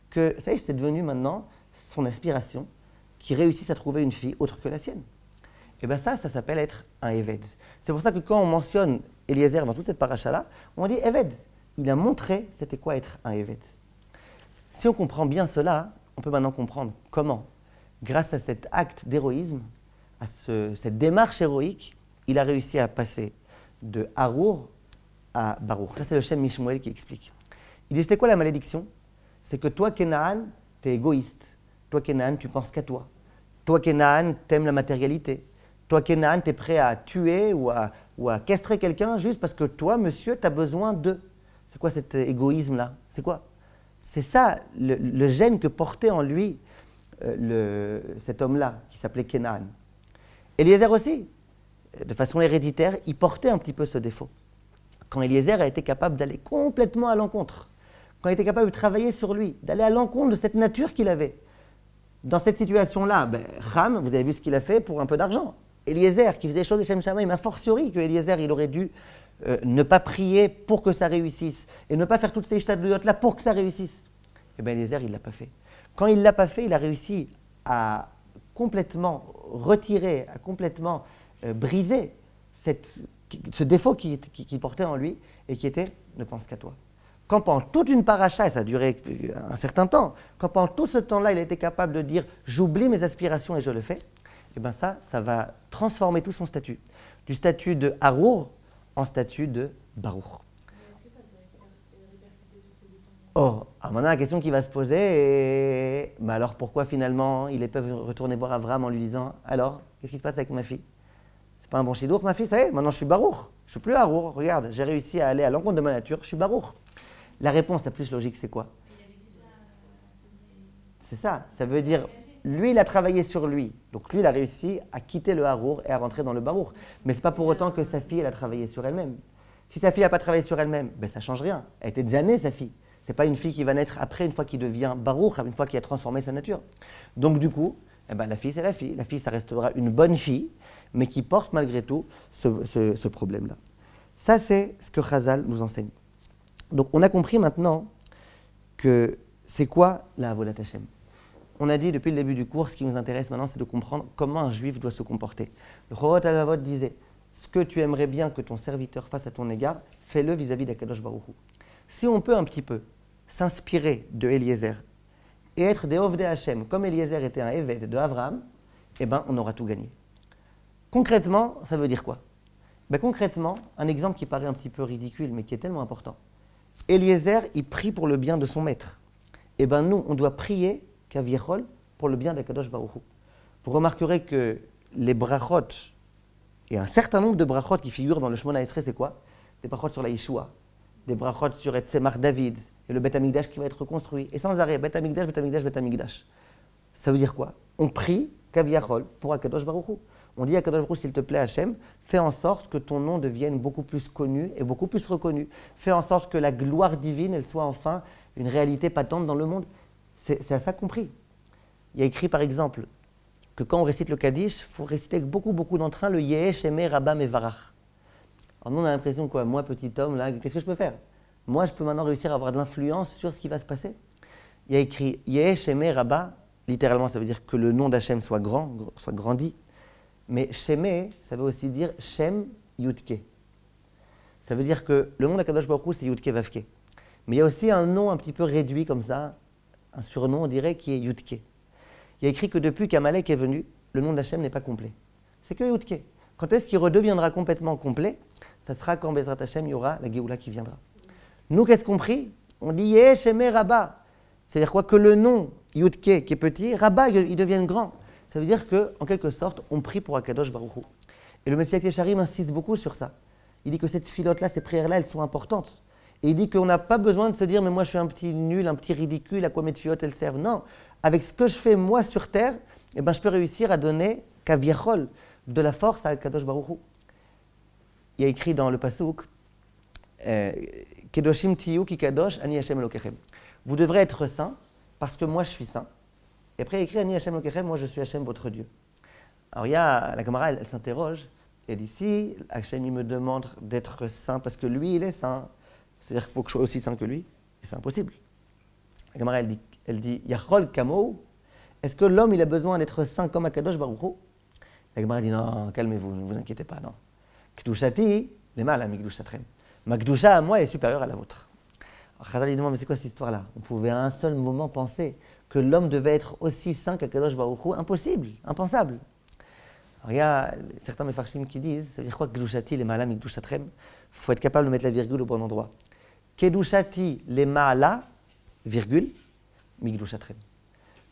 que, ça y est, c'est devenu maintenant son aspiration, qu'il réussisse à trouver une fille autre que la sienne. Et bien ça s'appelle être un Eved. C'est pour ça que quand on mentionne Eliezer dans toute cette paracha-là, on dit Eved. Il a montré c'était quoi être un Eved. Si on comprend bien cela, on peut maintenant comprendre comment, grâce à cet acte d'héroïsme, à cette démarche héroïque, il a réussi à passer de Harour à Baruch. Là, c'est le Shem Mishmuel qui explique. Il dit, c'était quoi la malédiction? C'est que toi, Kénaan, tu es égoïste. Toi, Kénaan, tu penses qu'à toi. Toi, Kénaan, tu aimes la matérialité. Toi, Kénaan, tu es prêt à tuer ou à castrer quelqu'un juste parce que toi, monsieur, tu as besoin de. C'est quoi cet égoïsme-là? C'est quoi? C'est ça, le gène que portait en lui cet homme-là, qui s'appelait Kénaan. Eliezer aussi, de façon héréditaire, il portait un petit peu ce défaut. Quand Eliezer a été capable d'aller complètement à l'encontre, quand il était capable de travailler sur lui, d'aller à l'encontre de cette nature qu'il avait. Dans cette situation-là, Ham, vous avez vu ce qu'il a fait pour un peu d'argent. Eliezer, qui faisait des choses de Shem Shamaim, a fortiori que Eliezer, il aurait dû ne pas prier pour que ça réussisse et ne pas faire toutes ces ishtadlouyot-là pour que ça réussisse. Eh bien, Eliezer, il ne l'a pas fait. Quand il ne l'a pas fait, il a réussi à complètement retirer, à complètement briser ce défaut qu'il portait en lui et qui était « ne pense qu'à toi ». Quand pendant toute une paracha, et ça a duré un certain temps, quand pendant tout ce temps-là, il a été capable de dire « j'oublie mes aspirations et je le fais », eh bien ça va transformer tout son statut. Du statut de Harour en statut de Baruch. Est-ce que ça répercuté sur ses descendants? Oh, alors maintenant la question qui va se poser est bah alors pourquoi finalement ils peuvent retourner voir Avraham en lui disant alors, qu'est-ce qui se passe avec ma fille? C'est pas un bon chidour, ma fille, ça y est, maintenant je suis Baruch. Je suis plus Harour, regarde, j'ai réussi à aller à l'encontre de ma nature, je suis Baruch. La réponse la plus logique, c'est quoi? C'est ça, ça veut dire, lui, il a travaillé sur lui. Donc lui, il a réussi à quitter le Harour et à rentrer dans le Baruch. Mais ce n'est pas pour autant que sa fille, elle a travaillé sur elle-même. Si sa fille n'a pas travaillé sur elle-même, ben, ça ne change rien. Elle était déjà née, sa fille. Ce n'est pas une fille qui va naître après, une fois qu'il devient Baruch, une fois qu'il a transformé sa nature. Donc du coup, eh ben, la fille, c'est la fille. La fille, ça restera une bonne fille, mais qui porte malgré tout ce problème-là. Ça, c'est ce que Chazal nous enseigne. Donc on a compris maintenant que c'est quoi la Avodat Hashem. On a dit depuis le début du cours, ce qui nous intéresse maintenant, c'est de comprendre comment un juif doit se comporter. Le Chorot Halavot disait, ce que tu aimerais bien que ton serviteur fasse à ton égard, fais-le vis-à-vis d'Akadosh Baruch Hu. Si on peut un petit peu s'inspirer de Eliezer et être des Ovdei Hashem, comme Eliezer était un Eved de Avraham, eh ben, on aura tout gagné. Concrètement, ça veut dire quoi? Ben, concrètement, un exemple qui paraît un petit peu ridicule, mais qui est tellement important. Eliezer, il prie pour le bien de son maître. Eh bien, nous, on doit prier Kaviechol pour le bien d'Akadosh Baruch Hu. Vous remarquerez que les brachot Et un certain nombre de brachot qui figurent dans le Shemona Esrei, c'est quoi? Des brachot sur la Yeshua, des brachot sur Etzemar David, et le Beth Amikdash qui va être reconstruit. Et sans arrêt, Beth Amikdash, Beth Amikdash, Beth Amikdash. Ça veut dire quoi? On prie Kaviachol pour Akadosh Baruch Hu. On dit à Akadosh Baruch Hu, s'il te plaît, Hachem, fais en sorte que ton nom devienne beaucoup plus connu et beaucoup plus reconnu. Fais en sorte que la gloire divine, elle soit enfin une réalité patente dans le monde. C'est à ça qu'on prie. Il y a écrit par exemple que quand on récite le Kaddish, il faut réciter avec beaucoup d'entrain le Yehesh Eme Rabba Mevarach. Alors nous on a l'impression quoi, moi petit homme là, qu'est-ce que je peux faire? Moi je peux maintenant réussir à avoir de l'influence sur ce qui va se passer. Il y a écrit Yehesh Eme Rabba, littéralement ça veut dire que le nom d'Hachem soit grand, soit grandi. Mais Shemé, ça veut aussi dire Shem Yudke. Ça veut dire que le nom d'Akadosh Baruch Hu c'est Yudke Vavke. Mais il y a aussi un nom un petit peu réduit comme ça, un surnom on dirait qui est Yudke. Il y a écrit que depuis qu'Amalek est venu, le nom d'Hachem n'est pas complet. C'est que Yudke. Quand est-ce qu'il redeviendra complètement complet? Ça sera quand Bezrat Hachem, il y aura la Géoula qui viendra. Nous, qu'est-ce qu'on prie? On dit Yeh Shemé Rabba. C'est-à-dire quoi? Que le nom Yudke qui est petit, Rabba, il devienne grand. Ça veut dire qu'en quelque sorte, on prie pour Akadosh Baruch Hu. Et le Messiah Yesharim insiste beaucoup sur ça. Il dit que cette filote-là, ces prières-là, elles sont importantes. Et il dit qu'on n'a pas besoin de se dire, mais moi je suis un petit nul, un petit ridicule, à quoi mes tuyaux elles servent? Non, avec ce que je fais moi sur terre, eh ben, je peux réussir à donner kaviachol, de la force à Kadosh Baruch Hu. Il y a écrit dans le Pasuk, Kedoshim tiyu ki kadosh ani Hashem Elokechem. Vous devrez être saints parce que moi je suis saint. Et après il y a écrit ani Hashem Elokechem, moi je suis Hashem votre Dieu. Alors il y a, la camarade, elle s'interroge, elle dit si Hashem il me demande d'être saint parce que lui il est saint, c'est-à-dire qu'il faut que je sois aussi saint que lui, et c'est impossible. La Gemara, elle dit Yachol Kamo, est-ce que l'homme il a besoin d'être saint comme Akadosh Baruch Hu? La Gemara dit non, calmez-vous, ne vous inquiétez pas, non. Kdushati, les mal à Mikdushatrem. Ma Kdusha à moi est supérieure à la vôtre. Alors Chazal lui demande mais c'est quoi cette histoire-là? On pouvait à un seul moment penser que l'homme devait être aussi saint qu'Akadosh Baruch Hu? Impossible, impensable. Alors il y a certains mefarshim qui disent, ça veut dire quoi Kdushati, les mal à Mikdushatrem? Il faut être capable de mettre la virgule au bon endroit. Kedushati les ma'ala, virgule, migdushatrem.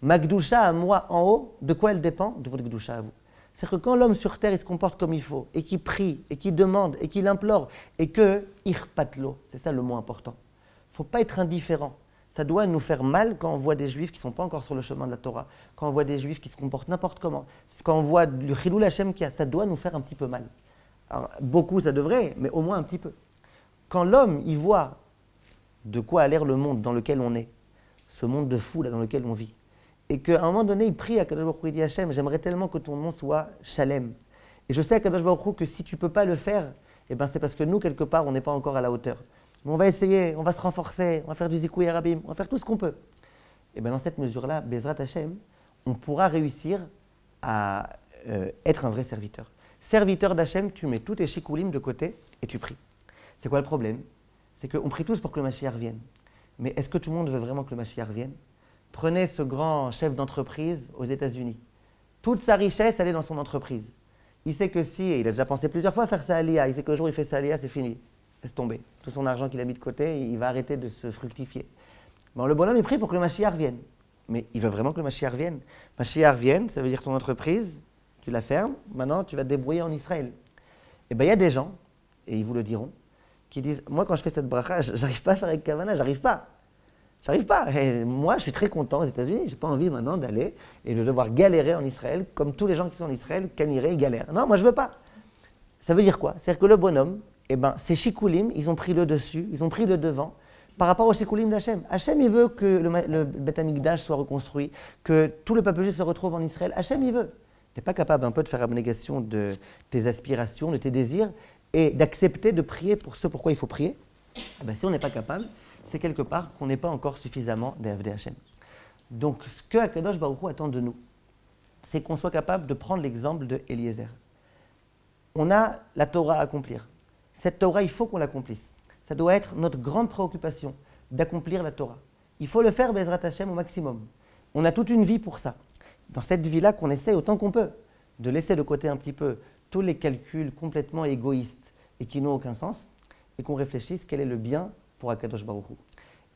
Ma gdusha à moi en haut, de quoi elle dépend? De votre gdusha à vous. C'est-à-dire que quand l'homme sur terre il se comporte comme il faut, et qu'il prie, et qu'il demande, et qu'il implore, et que irpatlo, c'est ça le mot important. Il ne faut pas être indifférent. Ça doit nous faire mal quand on voit des juifs qui ne sont pas encore sur le chemin de la Torah, quand on voit des juifs qui se comportent n'importe comment, quand on voit le chilul Hashem qu'il y a, ça doit nous faire un petit peu mal. Alors, beaucoup ça devrait, mais au moins un petit peu. Quand l'homme il voit de quoi a l'air le monde dans lequel on est, ce monde de fou là dans lequel on vit, et qu'à un moment donné, il prie à Kadosh Baruch Hu, il dit Hachem, j'aimerais tellement que ton nom soit Shalem. Et je sais à Kadosh Baruch Hu que si tu ne peux pas le faire, eh ben c'est parce que nous, quelque part, on n'est pas encore à la hauteur. Mais on va essayer, on va se renforcer, on va faire du Zikouï Arabim, on va faire tout ce qu'on peut. Et bien dans cette mesure-là, Bezrat Hachem, on pourra réussir à être un vrai serviteur. Serviteur d'Hachem, tu mets tous tes shikoulim de côté et tu pries. C'est quoi le problème? C'est qu'on prie tous pour que le Mashiach vienne. Mais est-ce que tout le monde veut vraiment que le Mashiach vienne? Prenez ce grand chef d'entreprise aux États-Unis. Toute sa richesse, elle est dans son entreprise. Il sait que si, et il a déjà pensé plusieurs fois à faire sa alia, il sait que le jour où il fait sa alia, c'est fini. Laisse tomber. Tout son argent qu'il a mis de côté, il va arrêter de se fructifier. Bon, le bonhomme, il prie pour que le Mashiach vienne. Mais il veut vraiment que le Mashiach vienne. Mashiach vienne, ça veut dire ton entreprise, tu la fermes, maintenant tu vas te débrouiller en Israël. Et bien il y a des gens, et ils vous le diront, qui disent, moi quand je fais cette bracha, j'arrive pas à faire avec Kavana, j'arrive pas. Et moi je suis très content aux États-Unis, j'ai pas envie maintenant d'aller et de devoir galérer en Israël, comme tous les gens qui sont en Israël, Kaniré, ils galèrent. Non, moi je veux pas. Ça veut dire quoi? C'est-à-dire que le bonhomme, eh ben, ces shikoulim, ils ont pris le dessus, ils ont pris le devant, par rapport aux shikoulim d'Hachem. Hachem, il veut que le Beth Amikdash soit reconstruit, que tout le peuple juif se retrouve en Israël. Hachem, il veut. Tu n'es pas capable un peu de faire abnégation de tes aspirations, de tes désirs, et d'accepter de prier pour ce pourquoi il faut prier? Eh ben, si on n'est pas capable, c'est quelque part qu'on n'est pas encore suffisamment d'AFD Hachem. Donc, ce que Akadosh Baruch Hu attend de nous, c'est qu'on soit capable de prendre l'exemple de Eliezer. On a la Torah à accomplir. Cette Torah, il faut qu'on l'accomplisse. Ça doit être notre grande préoccupation, d'accomplir la Torah. Il faut le faire, Bezrat Hachem, au maximum. On a toute une vie pour ça. Dans cette vie-là, qu'on essaie autant qu'on peut de laisser de côté un petit peu tous les calculs complètement égoïstes et qui n'ont aucun sens, et qu'on réfléchisse quel est le bien pour Akadosh Baruch Hu.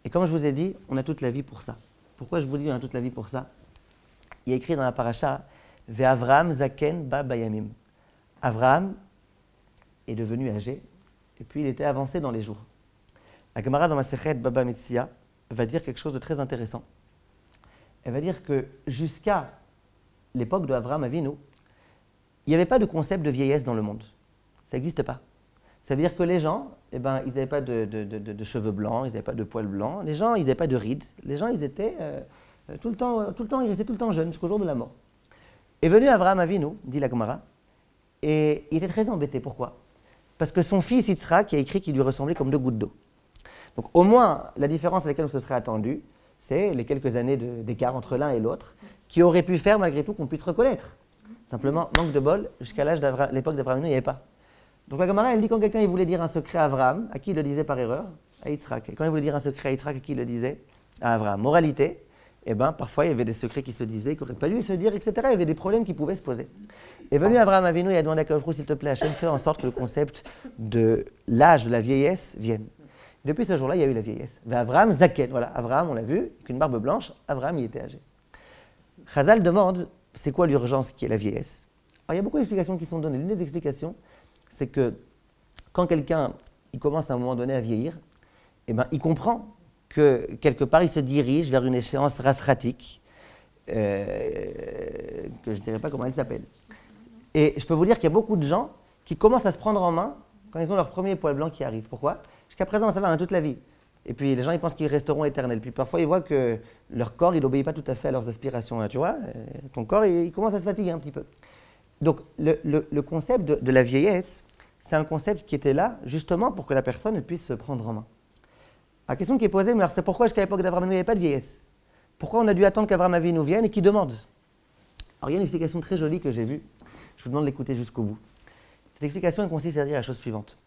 Et comme je vous ai dit, on a toute la vie pour ça. Pourquoi je vous dis on a toute la vie pour ça? Il y a écrit dans la paracha Ve'Avraham Zaken Ba Bayamim. Avraham, est devenu âgé, et puis il était avancé dans les jours. La Gemara dans Masechet Baba Metzia va dire quelque chose de très intéressant. Elle va dire que jusqu'à l'époque de Avraham Avinu, il n'y avait pas de concept de vieillesse dans le monde. Ça n'existe pas. Ça veut dire que les gens, ils n'avaient pas de cheveux blancs, ils n'avaient pas de poils blancs, les gens, ils n'avaient pas de rides. Les gens, ils étaient tout le temps, ils restaient tout le temps jeunes jusqu'au jour de la mort. Est venu Avraham Avinu, dit la Gemara, et il était très embêté. Pourquoi? Parce que son fils Yitzhak a écrit qu'il lui ressemblait comme deux gouttes d'eau. Donc au moins, la différence à laquelle on se serait attendu, c'est les quelques années d'écart entre l'un et l'autre, qui auraient pu faire malgré tout qu'on puisse reconnaître. Simplement, manque de bol, jusqu'à l'époque d'Avraham, il n'y avait pas. Donc la Gemara, elle dit quand quelqu'un il voulait dire un secret à Avraham, à qui il le disait par erreur? À Yitzhak. Et quand il voulait dire un secret à Yitzhak, à qui il le disait? À Avraham. Moralité, parfois il y avait des secrets qui se disaient, qui n'auraient pas dû se dire, etc. Il y avait des problèmes qui pouvaient se poser. Est venu Avraham Avinu et a demandé à Kadosh, s'il te plaît, Hachem, fais en sorte que le concept de l'âge, de la vieillesse vienne. Depuis ce jour-là, il y a eu la vieillesse. Avraham Zaken, voilà, Avraham, on l'a vu, avec une barbe blanche, Avraham, il était âgé. Chazal demande, c'est quoi l'urgence qui est la vieillesse? Alors, il y a beaucoup d'explications qui sont données. L'une des explications, c'est que quand quelqu'un il commence à un moment donné à vieillir, il comprend que quelque part, il se dirige vers une échéance rasratique, que je ne dirais pas comment elle s'appelle. Et je peux vous dire qu'il y a beaucoup de gens qui commencent à se prendre en main quand ils ont leur premier poil blanc qui arrive. Pourquoi? Jusqu'à présent, ça va, toute la vie. Et puis les gens, ils pensent qu'ils resteront éternels. Puis parfois, ils voient que leur corps, il n'obéit pas tout à fait à leurs aspirations. Tu vois, ton corps, il commence à se fatiguer un petit peu. Donc, le concept de la vieillesse, c'est un concept qui était là, justement, pour que la personne elle puisse se prendre en main. La question qui est posée, mais alors c'est pourquoi jusqu'à l'époque d'Avraham Avinu, il n'y avait pas de vieillesse? Pourquoi on a dû attendre qu'Avraham Avinu vienne et qu'il demande? Alors, il y a une explication très jolie que j'ai vue. Je vous demande de l'écouter jusqu'au bout. Cette explication elle consiste à dire la chose suivante.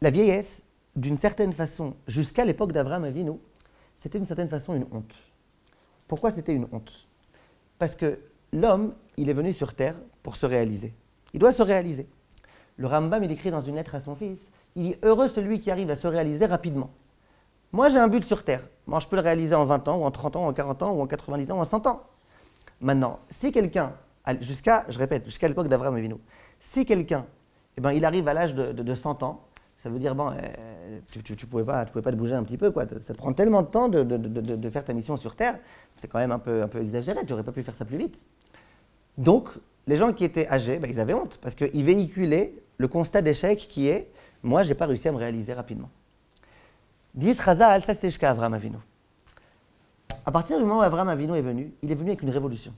La vieillesse, d'une certaine façon, jusqu'à l'époque d'Avraham Avinu, c'était d'une certaine façon une honte. Pourquoi c'était une honte? Parce que l'homme, il est venu sur Terre pour se réaliser. Il doit se réaliser. Le Rambam, il écrit dans une lettre à son fils, il dit « Heureux celui qui arrive à se réaliser rapidement. Moi, j'ai un but sur Terre. Moi, je peux le réaliser en 20 ans, ou en 30 ans, ou en 40 ans, ou en 90 ans, ou en 100 ans. Maintenant, si quelqu'un, jusqu'à l'époque d'Avraham Avinu, si quelqu'un, il arrive à l'âge de 100 ans, ça veut dire, tu pouvais pas te bouger un petit peu, quoi. Ça te prend tellement de temps de faire ta mission sur Terre, c'est quand même un peu exagéré, tu n'aurais pas pu faire ça plus vite. Donc, les gens qui étaient âgés, ils avaient honte, parce qu'ils véhiculaient le constat d'échec qui est « moi, je n'ai pas réussi à me réaliser rapidement ». Dis Chazal, ça c'était jusqu'à Avraham Avinu. À partir du moment où Avraham Avinu est venu, il est venu avec une révolution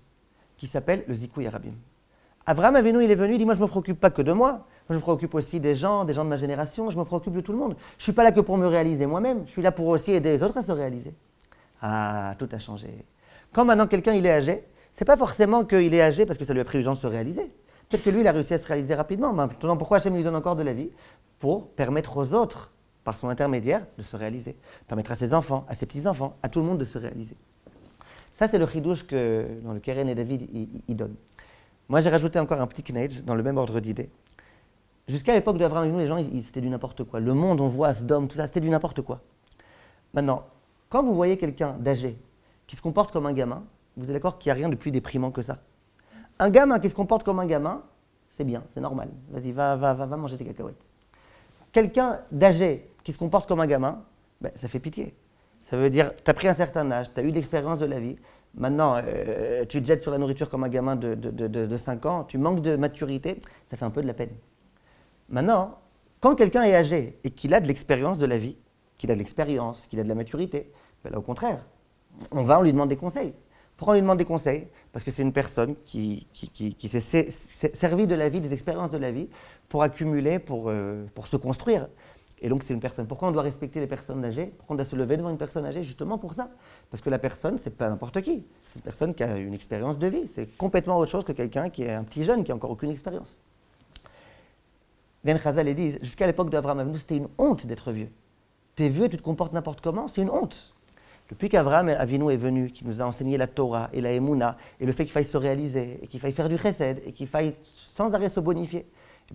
qui s'appelle le Zikouï Arabim. Avraham Avinu, il est venu, il dit « moi, je ne me préoccupe pas que de moi, je me préoccupe aussi des gens de ma génération, je me préoccupe de tout le monde. Je ne suis pas là que pour me réaliser moi-même, je suis là pour aussi aider les autres à se réaliser. » Ah, tout a changé. Quand maintenant quelqu'un il est âgé, c'est pas forcément qu'il est âgé parce que ça lui a pris du temps de se réaliser. Peut-être que lui, il a réussi à se réaliser rapidement. Maintenant, pourquoi Hachem lui donne encore de la vie? Pour permettre aux autres, par son intermédiaire, de se réaliser. Permettre à ses enfants, à ses petits-enfants, à tout le monde de se réaliser. Ça, c'est le chidouche que dans le Keren et David, il donne. Moi, j'ai rajouté encore un petit knedge dans le même ordre d'idées. Jusqu'à l'époque d'Avraham Avinu, les gens, c'était du n'importe quoi. Le monde, on voit Sodome, tout ça, c'était du n'importe quoi. Maintenant, quand vous voyez quelqu'un d'âgé qui se comporte comme un gamin, vous êtes d'accord qu'il n'y a rien de plus déprimant que ça. Un gamin qui se comporte comme un gamin, c'est bien, c'est normal. Vas-y, va manger tes cacahuètes. Quelqu'un d'âgé qui se comporte comme un gamin, ça fait pitié. Ça veut dire, tu as pris un certain âge, tu as eu l'expérience de la vie, maintenant tu te jettes sur la nourriture comme un gamin de 5 ans, tu manques de maturité, ça fait un peu de la peine. Maintenant, quand quelqu'un est âgé et qu'il a de l'expérience de la vie, qu'il a de l'expérience, qu'il a de la maturité, là au contraire, on lui demande des conseils. Pourquoi on lui demande des conseils? Parce que c'est une personne qui s'est servie de la vie, des expériences de la vie, pour accumuler, pour se construire. Et donc c'est une personne. Pourquoi on doit respecter les personnes âgées? Pourquoi on doit se lever devant une personne âgée? Justement pour ça. Parce que la personne, c'est pas n'importe qui. C'est une personne qui a une expérience de vie. C'est complètement autre chose que quelqu'un qui est un petit jeune, qui n'a encore aucune expérience. Ben Chazal dit, jusqu'à l'époque d'Avraham Avinu, c'était une honte d'être vieux. T'es vieux et tu te comportes n'importe comment, c'est une honte. Depuis qu'Avraham Avinu est venu, qui nous a enseigné la Torah et la Emouna, et le fait qu'il faille se réaliser, et qu'il faille faire du chesed, et qu'il faille sans arrêt se bonifier,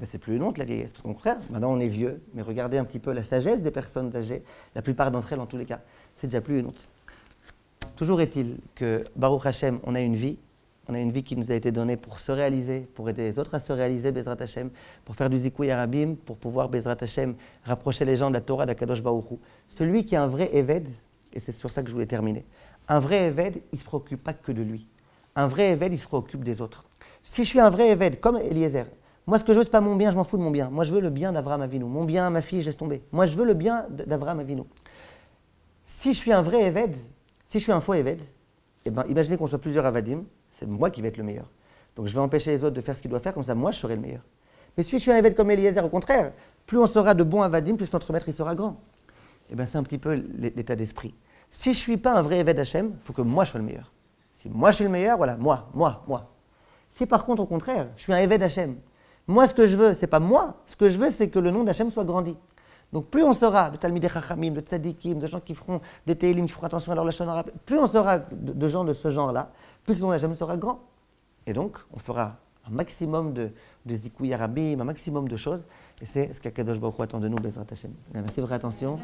c'est plus une honte la vieillesse. Parce qu'au contraire, maintenant on est vieux, mais regardez un petit peu la sagesse des personnes âgées, la plupart d'entre elles en tous les cas, c'est déjà plus une honte. Toujours est-il que, Baruch Hashem, on a une vie, On a une vie qui nous a été donnée pour se réaliser, pour aider les autres à se réaliser, Bezrat Hashem, pour faire du Zikouï Arabim, pour pouvoir, Bezrat Hashem, rapprocher les gens de la Torah d'Akadosh Baruch Hu. Celui qui a un vrai Eved, et c'est sur ça que je voulais terminer, un vrai Eved, il ne se préoccupe pas que de lui. Un vrai Eved, il se préoccupe des autres. Si je suis un vrai Eved, comme Eliezer, moi, ce que je veux, ce n'est pas mon bien, je m'en fous de mon bien. Moi, je veux le bien d'Avraham Avinu. Mon bien, ma fille, je laisse tomber. Moi, je veux le bien d'Avraham Avinu. Si je suis un vrai Eved, si je suis un faux Eved, eh ben, imaginez qu'on soit plusieurs Avadim, c'est moi qui vais être le meilleur. Donc, je vais empêcher les autres de faire ce qu'ils doivent faire, comme ça, moi, je serai le meilleur. Mais si je suis un Eved comme Eliezer, au contraire, plus on sera de bons Avadim, plus notre maître il sera grand. Eh ben, c'est un petit peu l'état d'esprit. Si je ne suis pas un vrai Eved Hashem, il faut que moi, je sois le meilleur. Si moi, je suis le meilleur, voilà, moi. Si par contre, au contraire, je suis un Eved Hashem, moi, ce que je veux, ce n'est pas moi. Ce que je veux, c'est que le nom d'Hachem soit grandi. Donc, plus on sera de Talmidei Chachamim, de Tzadikim, de gens qui feront des Télim, qui feront attention à leur lachon arabe, plus on sera de gens de ce genre-là, plus le nom d'Hachem sera grand. Et donc, on fera un maximum de Zikouï Arabim, un maximum de choses. Et c'est ce qu'Akadosh Baruch Hu attend de nous, Bezrat Hashem. Merci de votre attention.